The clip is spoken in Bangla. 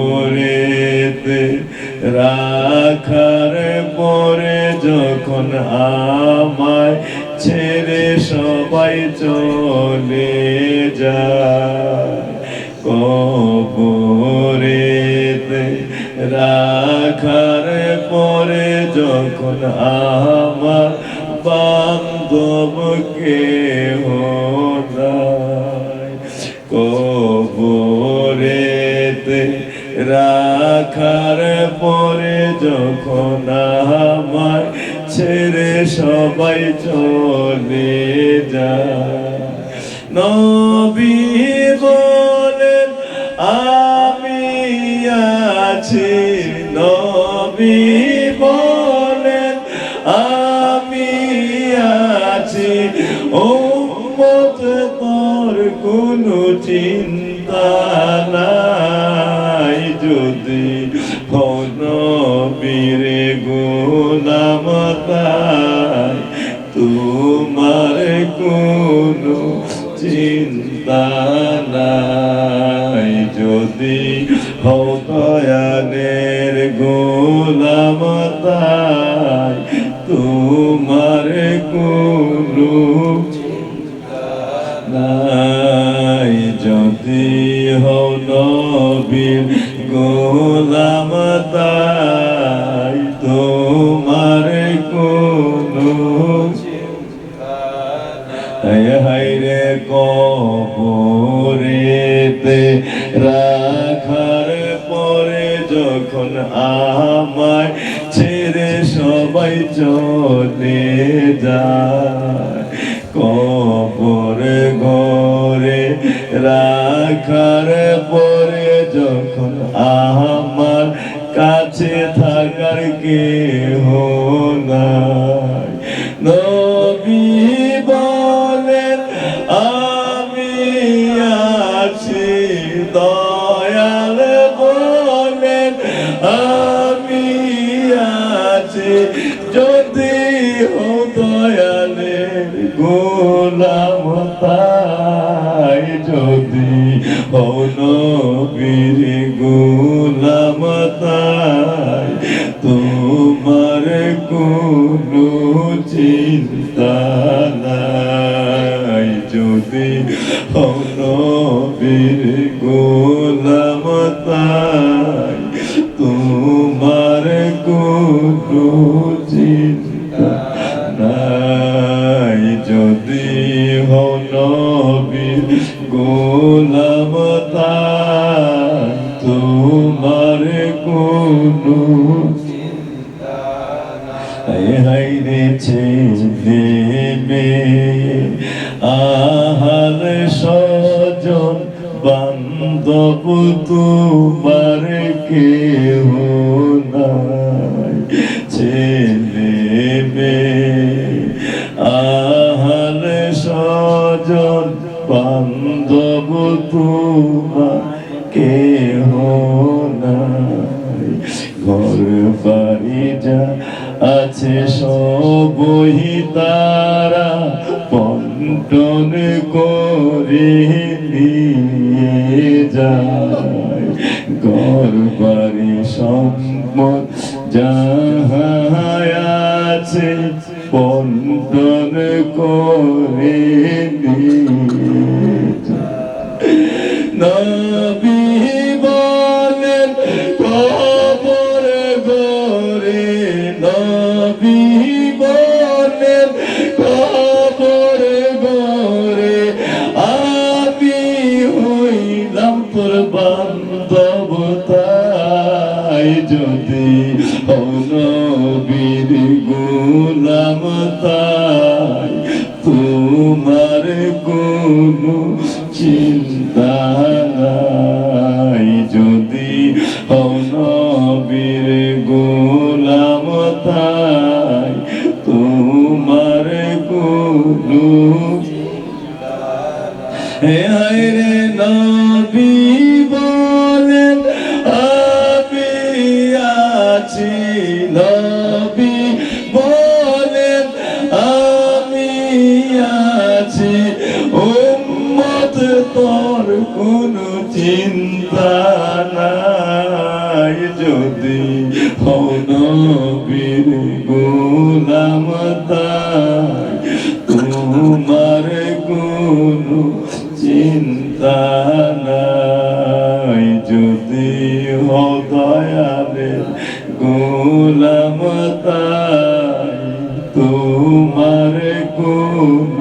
কবরেতে রাখার পরে যখন আমায় ছেড়ে সবাই চলে যায়, কবরেতে রাখার পরে যখন আমার বান্ধব কেহ নাই, কবরেতে রাখার পরে যখন আমার ছেড়ে সবাই চলে যায়, নবী বলেন আমি আছি, নবী বলেন আমি আছি, উম্মত তোর কোনো চিন্তা নাই, যদি নবীর গোলাম তাই তোমার কোনো চিন্তা নাই, যদি হও দয়ালের গোলাম তাই তোমার কোনো চিন্তা নাই, যদি হও নবীর গোলাম তাই তোমার কোনো চিন্তা নাই। হায়রে কবরেতে রাখার পরে যখন আমায় ছেড়ে সবাই চলে যায়, কবর ঘরে রাখার পরে যখন আমার কাছে থাকার কেহ নাই, নবী বলেন আমি আছি, দয়াল বলেন আমি আছি, যদি হো দয়ালের গোলাম তাই, যদি হো নবীর গোলাম তাই তোমার কোনো চিন্তা নাই, যদি হো নবীর গোলাম তাই তোমার কোনো চিন্তা নাই, যদি হো নবীর গোলাম তাই তোমার কোনো চিন্তা নাই। হায়রে ছেলে মেয়ে আহার স্বজন বান্ধব তোমার কেহ নাই, ছেলে মেয়ে আহার স্বজন বান্ধব তোমার কেহ নাই, ঘর বাড়ি যা আছে সবই তারা বন্টন করে নিয়ে যায়, ঘর বাড়ি সম্পদ যাহা আছে বন্টন করে নিয়ে যায়, নবী বলেন কবর ঘরে, নবী বলেন কবর ঘরে আমি হইলাম তোর বান্ধব তাই, যদি হো নবীর গোলাম তাই তোমার কোনো চিন্তা নাই, যদি হো নবীর গোলাম তাই তোমার কোনো চিন্তা নাই। হায়রে নবী বলেন আমি আছি, নবী বলেন আমি আছি, উম্মত তোর কোনো নাই যদি হও নবীর গোলাম তাই তোমার কোনো চিন্তা নাই যদি হও দয়ালের গোলাম তাই তোমার কোনো